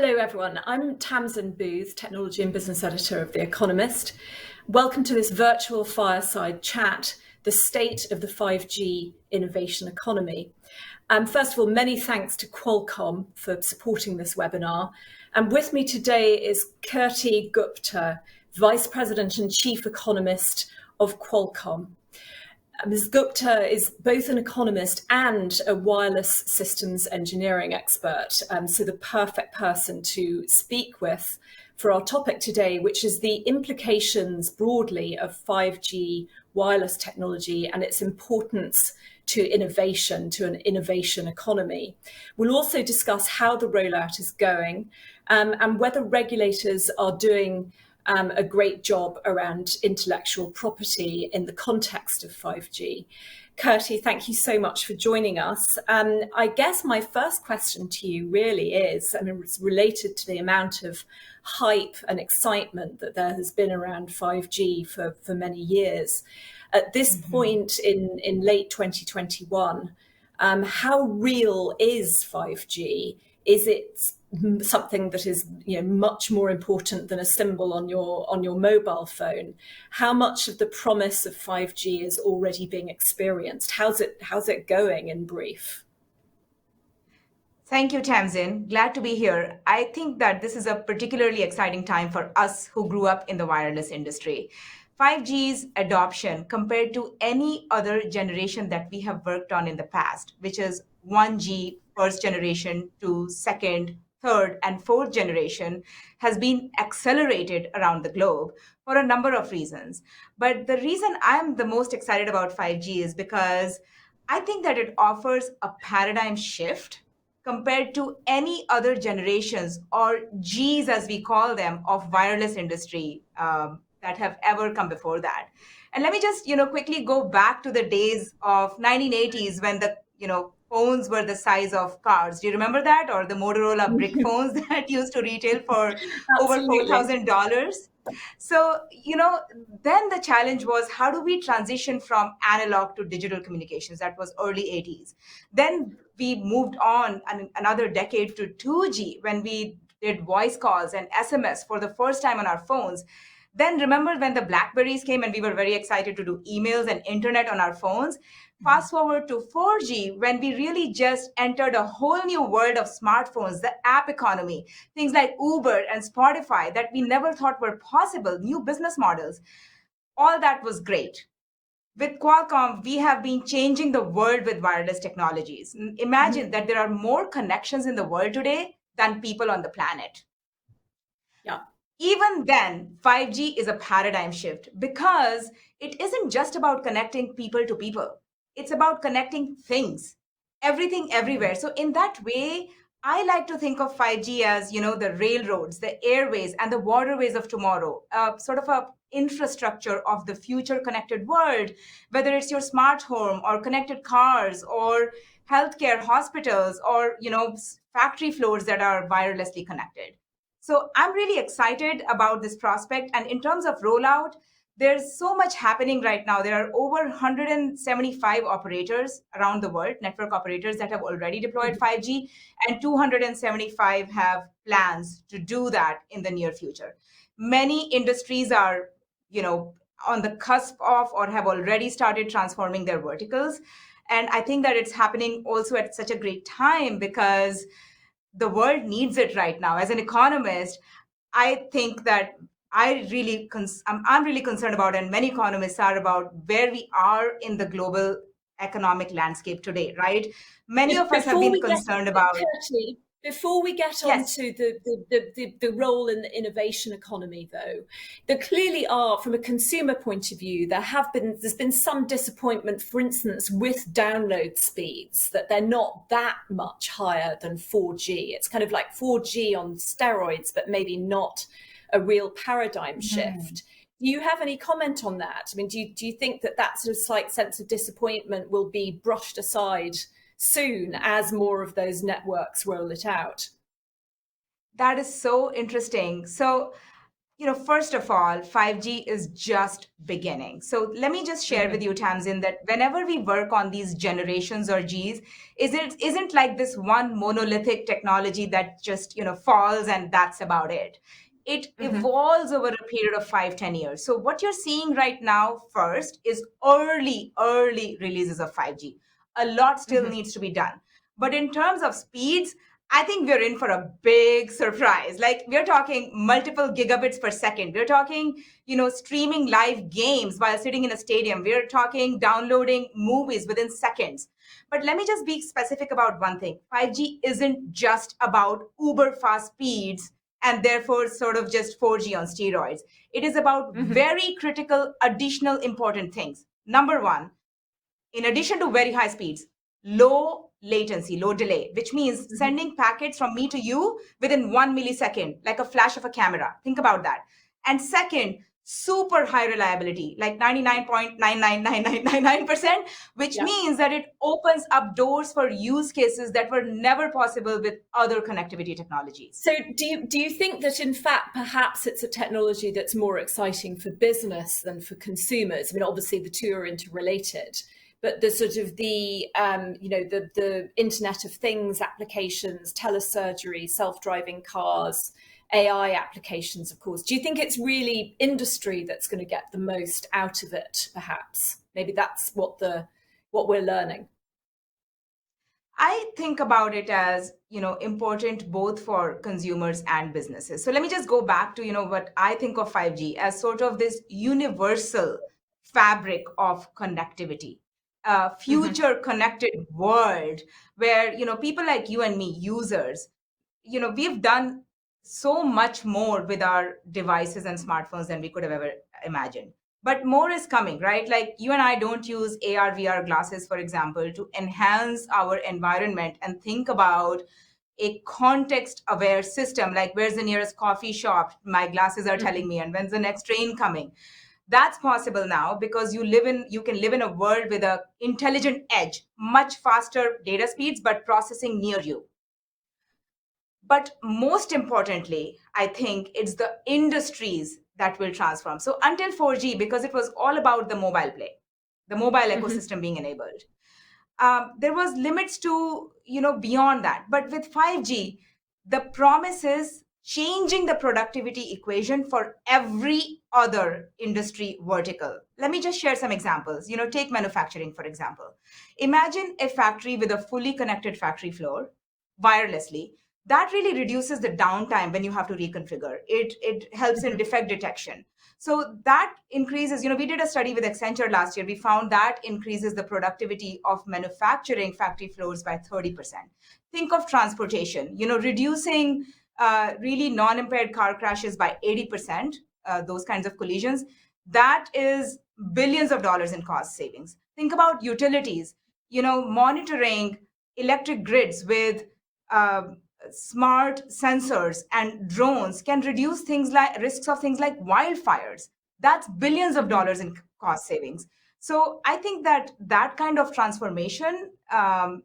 Hello, everyone. I'm Tamsin Booth, Technology and Business Editor of The Economist. Welcome to this virtual fireside chat, the state of the 5G innovation economy. First of all, many thanks to Qualcomm for supporting this webinar. And with me today is Kirti Gupta, Vice President and Chief Economist of Qualcomm. Ms. Gupta is both an economist and a wireless systems engineering expert, so the perfect person to speak with for our topic today, which is the implications broadly of 5G wireless technology and its importance to innovation, to an innovation economy. We'll also discuss how the rollout is going and whether regulators are doing a great job around intellectual property in the context of 5G. Kirti, thank you so much for joining us. I guess my first question to you really is, it's related to the amount of hype and excitement that there has been around 5G for many years. At this point in late 2021, how real is 5G? Is it something that is much more important than a symbol on your mobile phone? How much of the promise of 5G is already being experienced? How's it going in brief? Thank you, Tamsin. Glad to be here. I think that this is a particularly exciting time for us who grew up in the wireless industry. 5G's adoption compared to any other generation that we have worked on in the past, which is 1G first generation to second, third, and fourth generation, has been accelerated around the globe for a number of reasons. But the reason I'm the most excited about 5G is because I think that it offers a paradigm shift compared to any other generations, or Gs as we call them, of wireless industry that have ever come before that. And let me just quickly go back to the days of 1980s when the phones were the size of cars. Do you remember that? Or the Motorola brick phones that used to retail for over $4,000? So, then the challenge was, how do we transition from analog to digital communications? That was early 80s. Then we moved on another decade to 2G when we did voice calls and SMS for the first time on our phones. Then remember when the Blackberries came and we were very excited to do emails and internet on our phones? Fast forward to 4G, when we really just entered a whole new world of smartphones, the app economy, things like Uber and Spotify that we never thought were possible, new business models. All that was great. With Qualcomm, we have been changing the world with wireless technologies. Imagine that there are more connections in the world today than people on the planet. Yeah. Even then, 5G is a paradigm shift because it isn't just about connecting people to people. It's about connecting things, everything, everywhere. So in that way, I like to think of 5G as, the railroads, the airways, and the waterways of tomorrow, sort of a infrastructure of the future connected world, whether it's your smart home or connected cars or healthcare hospitals or, factory floors that are wirelessly connected. So I'm really excited about this prospect. And in terms of rollout, there's so much happening right now. There are over 175 operators around the world, network operators that have already deployed 5G, and 275 have plans to do that in the near future. Many industries are, on the cusp of or have already started transforming their verticals. And I think that it's happening also at such a great time because the world needs it right now. As an economist, I think that I'm really concerned about, and many economists are, about where we are in the global economic landscape today, right? Many of us have been concerned about... Before we get on to the role in the innovation economy, though, there clearly are, from a consumer point of view, there's been some disappointment, for instance, with download speeds, that they're not that much higher than 4G. It's kind of like 4G on steroids, but maybe not a real paradigm shift. Do you have any comment on that? I mean, do you think that sort of slight sense of disappointment will be brushed aside soon as more of those networks roll it out? That is so interesting. So, First of all, 5G is just beginning. So let me just share with you, Tamsin, that whenever we work on these generations or Gs, isn't like this one monolithic technology that just, falls and that's about it. It evolves over a period of 5, 10 years. So what you're seeing right now first is early releases of 5G. A lot still needs to be done. But in terms of speeds, I think we're in for a big surprise. Like we're talking multiple gigabits per second. We're talking, streaming live games while sitting in a stadium. We're talking downloading movies within seconds. But let me just be specific about one thing. 5G isn't just about uber fast speeds and therefore sort of just 4G on steroids. It is about very critical additional important things. Number one, in addition to very high speeds, low latency, low delay, which means sending packets from me to you within 1 millisecond, like a flash of a camera. Think about that. And second, super high reliability, like 99.99999%, which means that it opens up doors for use cases that were never possible with other connectivity technologies. So do you think that in fact perhaps it's a technology that's more exciting for business than for consumers? I mean, obviously the two are interrelated, but the sort of the Internet of Things applications, telesurgery, self-driving cars, AI applications, of course. Do you think it's really industry that's going to get the most out of it, perhaps? Maybe that's what we're learning. I think about it as, important both for consumers and businesses. So let me just go back to, what I think of 5G as sort of this universal fabric of connectivity, a future connected world where, people like you and me, users, we've done so much more with our devices and smartphones than we could have ever imagined. But more is coming, right? Like you and I don't use AR, VR glasses, for example, to enhance our environment and think about a context aware system, like where's the nearest coffee shop, my glasses are telling me, and when's the next train coming. That's possible now because you can live in a world with an intelligent edge, much faster data speeds, but processing near you. But most importantly, I think it's the industries that will transform. So until 4G, because it was all about the mobile play, the mobile ecosystem being enabled, there was limits to, beyond that. But with 5G, the promise is changing the productivity equation for every other industry vertical. Let me just share some examples. Take manufacturing, for example. Imagine a factory with a fully connected factory floor wirelessly. That really reduces the downtime when you have to reconfigure. It helps in defect detection. So that increases, we did a study with Accenture last year. We found that increases the productivity of manufacturing factory floors by 30%. Think of transportation, reducing really non-impaired car crashes by 80%, those kinds of collisions. That is billions of dollars in cost savings. Think about utilities, monitoring electric grids with smart sensors and drones can reduce risks of things like wildfires. That's billions of dollars in cost savings. So I think that kind of transformation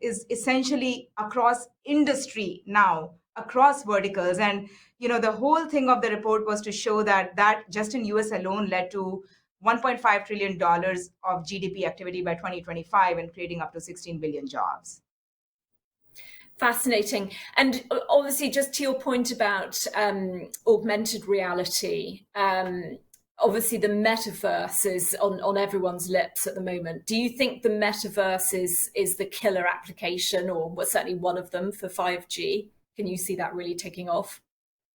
is essentially across industry now, across verticals. And the whole thing of the report was to show that just in US alone led to $1.5 trillion of GDP activity by 2025 and creating up to 16 billion jobs. Fascinating. And obviously, just to your point about augmented reality, obviously the metaverse is on everyone's lips at the moment. Do you think the metaverse is the killer application, or was certainly one of them for 5G? Can you see that really taking off?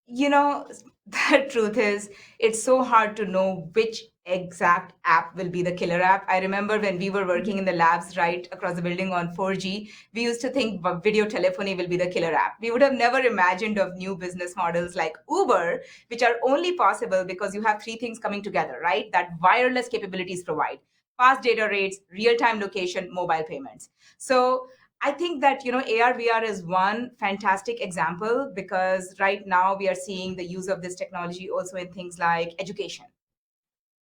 The truth is, it's so hard to know which exact app will be the killer app. I remember when we were working in the labs right across the building on 4G, we used to think video telephony will be the killer app. We would have never imagined of new business models like Uber, which are only possible because you have three things coming together, right? That wireless capabilities provide: fast data rates, real-time location, mobile payments. So I think that, AR, VR is one fantastic example because right now we are seeing the use of this technology also in things like education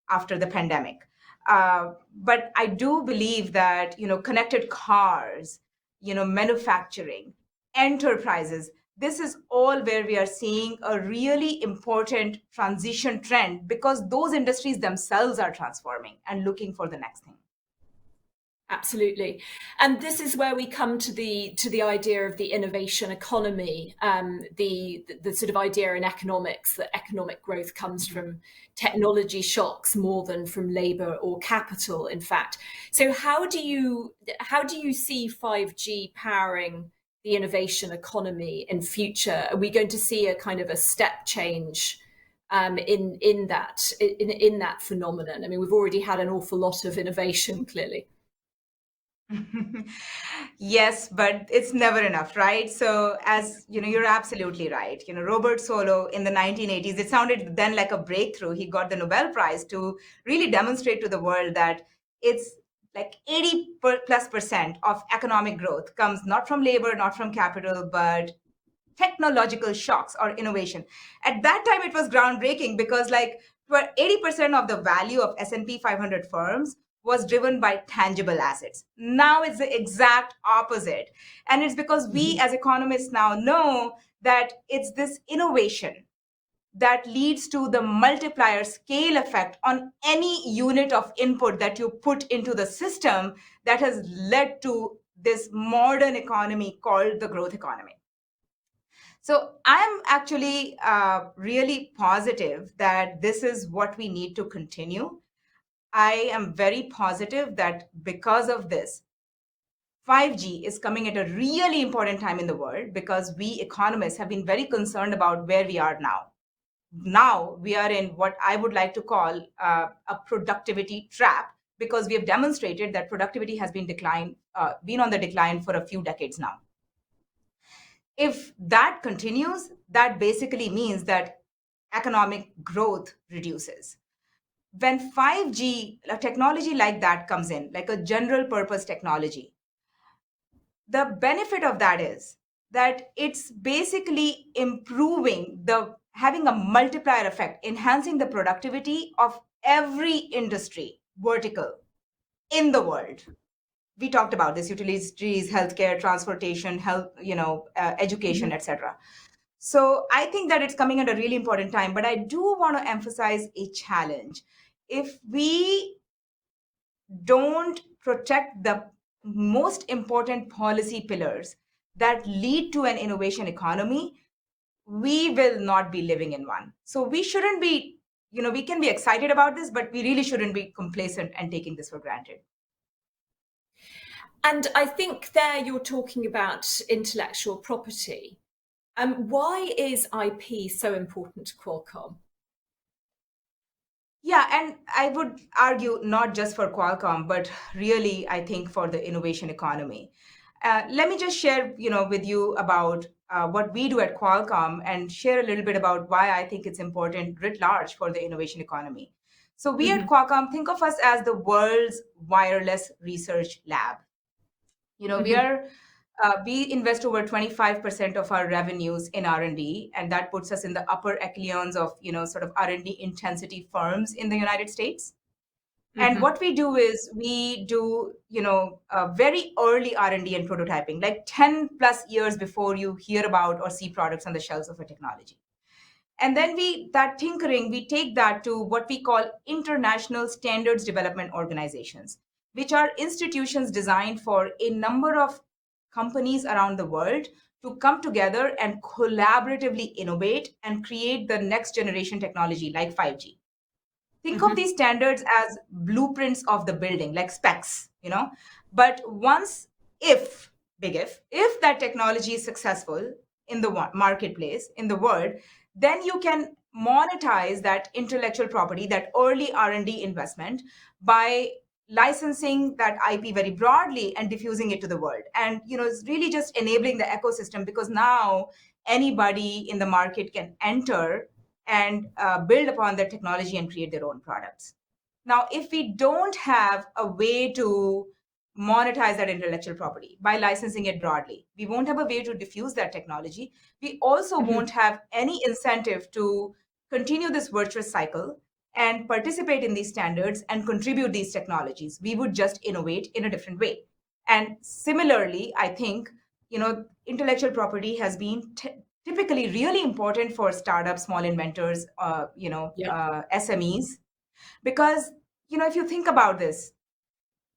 after the pandemic. But I do believe that, connected cars, manufacturing, enterprises, this is all where we are seeing a really important transition trend, because those industries themselves are transforming and looking for the next thing. Absolutely, and this is where we come to the idea of the innovation economy, the sort of idea in economics that economic growth comes from technology shocks more than from labour or capital. In fact, so how do you see 5G powering the innovation economy in future? Are we going to see a kind of a step change in that phenomenon? I mean, we've already had an awful lot of innovation, clearly. Yes, but it's never enough, right? So, as you know, you're absolutely right. Robert Solow in the 1980s, it sounded then like a breakthrough. He got the Nobel Prize to really demonstrate to the world that it's like 80+% of economic growth comes not from labor, not from capital, but technological shocks or innovation. At that time, it was groundbreaking because like 80% of the value of S&P 500 firms was driven by tangible assets. Now it's the exact opposite. And it's because we as economists now know that it's this innovation that leads to the multiplier scale effect on any unit of input that you put into the system that has led to this modern economy called the growth economy. So I'm actually really positive that this is what we need to continue. I am very positive that because of this, 5G is coming at a really important time in the world, because we economists have been very concerned about where we are now. Now we are in what I would like to call a productivity trap, because we have demonstrated that productivity has been on the decline for a few decades now. If that continues, that basically means that economic growth reduces. When 5G, a technology like that comes in, like a general purpose technology, the benefit of that is that it's basically having a multiplier effect, enhancing the productivity of every industry vertical in the world. We talked about this: utilities, healthcare, transportation, education, etc. So I think that it's coming at a really important time, but I do want to emphasize a challenge. If we don't protect the most important policy pillars that lead to an innovation economy, we will not be living in one. So we shouldn't be, we can be excited about this, but we really shouldn't be complacent and taking this for granted. And I think there you're talking about intellectual property. Why is IP so important to Qualcomm? Yeah, and I would argue not just for Qualcomm, but really, I think for the innovation economy. Let me just share, with you about what we do at Qualcomm, and share a little bit about why I think it's important writ large for the innovation economy. So we at Qualcomm, think of us as the world's wireless research lab. We invest over 25% of our revenues in R&D, and that puts us in the upper echelons of, sort of R&D intensity firms in the United States. And what we do is we do, very early R&D and prototyping, like 10 plus years before you hear about or see products on the shelves of a technology. And then we take that to what we call international standards development organizations, which are institutions designed for a number of companies around the world to come together and collaboratively innovate and create the next generation technology like 5G. Think of these standards as blueprints of the building, like specs, But once, big if that technology is successful in the marketplace, in the world, then you can monetize that intellectual property, that early R&D investment, by licensing that IP very broadly and diffusing it to the world. And it's really just enabling the ecosystem, because now anybody in the market can enter and build upon their technology and create their own products. Now, if we don't have a way to monetize that intellectual property by licensing it broadly, we won't have a way to diffuse that technology. We also won't have any incentive to continue this virtuous cycle and participate in these standards and contribute these technologies. We would just innovate in a different way. And similarly, I think, intellectual property has been typically really important for startups, small inventors, Yeah. SMEs, because if you think about this,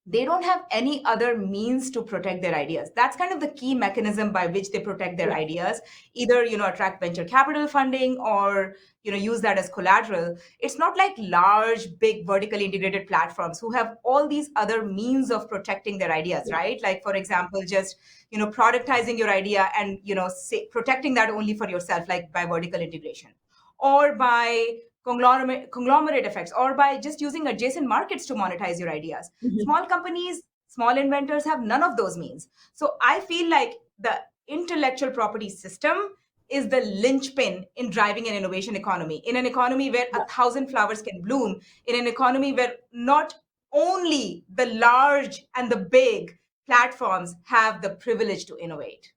they don't have any other means to protect their ideas. That's kind of the key mechanism by which they protect their Yeah. ideas. Either attract venture capital funding, or use that as collateral. It's not like large big vertically integrated platforms who have all these other means of protecting their ideas, Yeah. right? Like, for example, just productizing your idea and protecting that only for yourself, like by vertical integration, or by conglomerate effects, or by just using adjacent markets to monetize your ideas. Mhm. Small companies, small inventors have none of those means. So I feel like the intellectual property system is the linchpin in driving an innovation economy, in an economy where Yeah. 1,000 flowers can bloom, in an economy where not only the large and the big platforms have the privilege to innovate.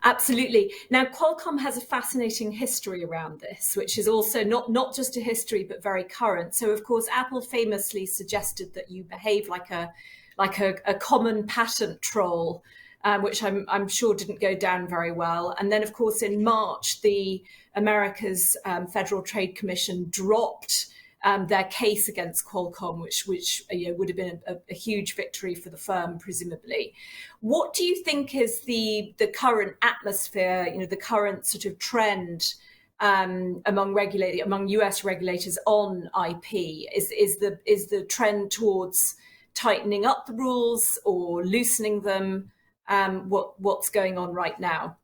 Absolutely. Now, Qualcomm has a fascinating history around this, which is also not just a history, but very current. So, of course, Apple famously suggested that you behave like a common patent troll, which I'm sure didn't go down very well. And then, of course, in March, the America's Federal Trade Commission dropped their case against Qualcomm, which would have been a huge victory for the firm, presumably. What do you think is the current atmosphere, the current sort of trend among US regulators on IP? Is the trend towards tightening up the rules or loosening them? What's going on right now?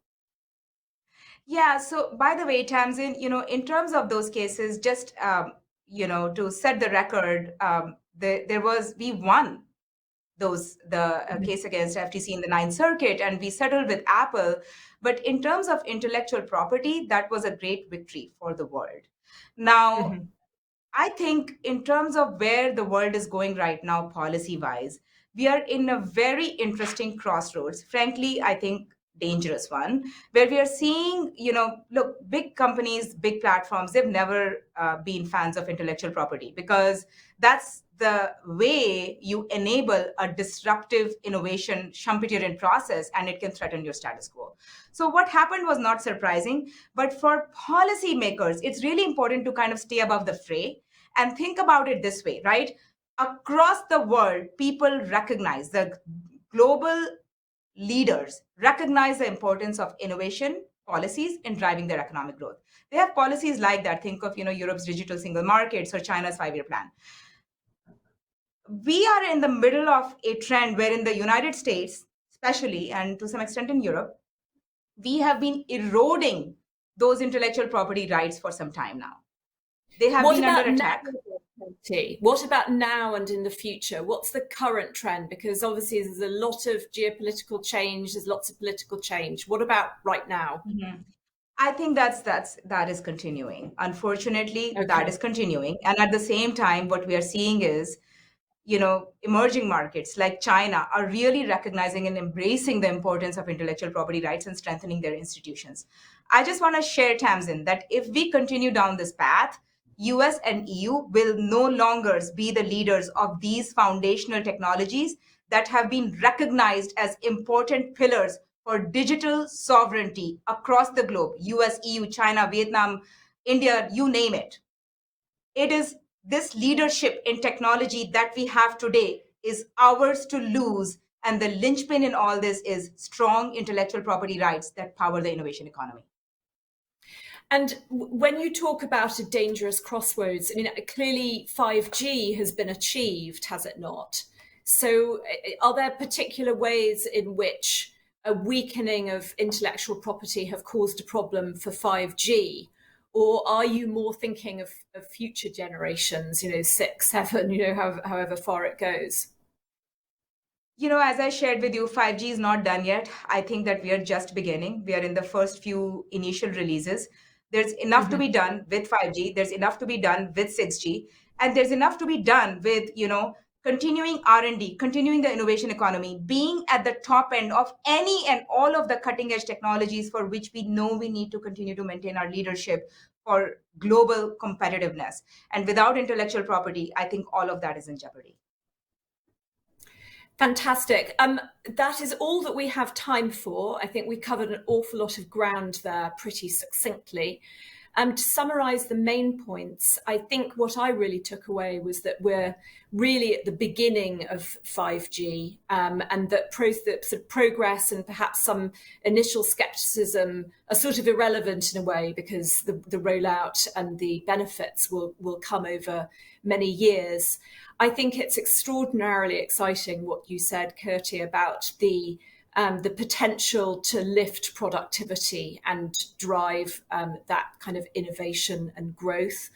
Yeah. So, by the way, Tamsin, in terms of those cases, just to set the record, we won the case against FTC in the Ninth Circuit, and we settled with Apple. But in terms of intellectual property, that was a great victory for the world. Now, Mhm. I think, in terms of where the world is going right now, policy wise, we are in a very interesting crossroads. Frankly, I think dangerous one, where we are seeing, look, big companies, big platforms, they've never been fans of intellectual property, because that's the way you enable a disruptive innovation Schumpeterian process, and it can threaten your status quo. So, what happened was not surprising, but for policymakers, it's really important to kind of stay above the fray and think about it this way, right? Across the world, people recognize, the global leaders recognize the importance of innovation policies in driving their economic growth. They have policies like that. Think of, Europe's digital single markets or China's 5-year plan. We are in the middle of a trend where, in the United States, especially, and to some extent in Europe, we have been eroding those intellectual property rights for some time now. They have What been under about now? attack. What about now and in the future? What's the current trend? Because obviously there's a lot of geopolitical change, there's lots of political change. What about right now? Mhm. I think that is continuing. Unfortunately, that Okay. is continuing. And at the same time, what we are seeing is, emerging markets like China are really recognizing and embracing the importance of intellectual property rights and strengthening their institutions. I just want to share, Tamsin, that if we continue down this path, US and EU will no longer be the leaders of these foundational technologies that have been recognized as important pillars for digital sovereignty across the globe: US, EU, China, Vietnam, India, you name it. It is this leadership in technology that we have today is ours to lose. And the linchpin in all this is strong intellectual property rights that power the innovation economy. And when you talk about a dangerous crossroads, I mean, clearly 5G has been achieved, has it not? So, are there particular ways in which a weakening of intellectual property have caused a problem for 5G? Or are you more thinking of future generations, six, seven, however far it goes? As I shared with you, 5G is not done yet. I think that we are just beginning. We are in the first few initial releases. There's enough to be Mhm. done with 5G. There's enough to be done with 6G. And there's enough to be done with, continuing R&D, continuing the innovation economy, being at the top end of any and all of the cutting edge technologies for which we know we need to continue to maintain our leadership for global competitiveness. And without intellectual property, I think all of that is in jeopardy. Fantastic. That is all that we have time for. I think we covered an awful lot of ground there pretty succinctly. To summarise the main points, I think what I really took away was that we're really at the beginning of 5G, and that sort of progress and perhaps some initial scepticism are sort of irrelevant in a way, because the rollout and the benefits will come over many years. I think it's extraordinarily exciting what you said, Kirti, about the potential to lift productivity and drive that kind of innovation and growth.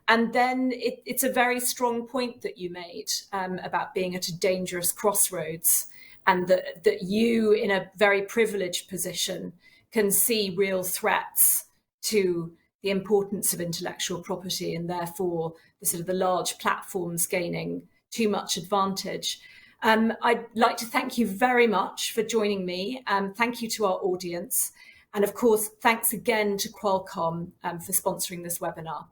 And then it's a very strong point that you made about being at a dangerous crossroads, and that you, in a very privileged position, can see real threats to the importance of intellectual property, and therefore the sort of the large platforms gaining too much advantage. I'd like to thank you very much for joining me. Thank you to our audience. And of course, thanks again to Qualcomm for sponsoring this webinar.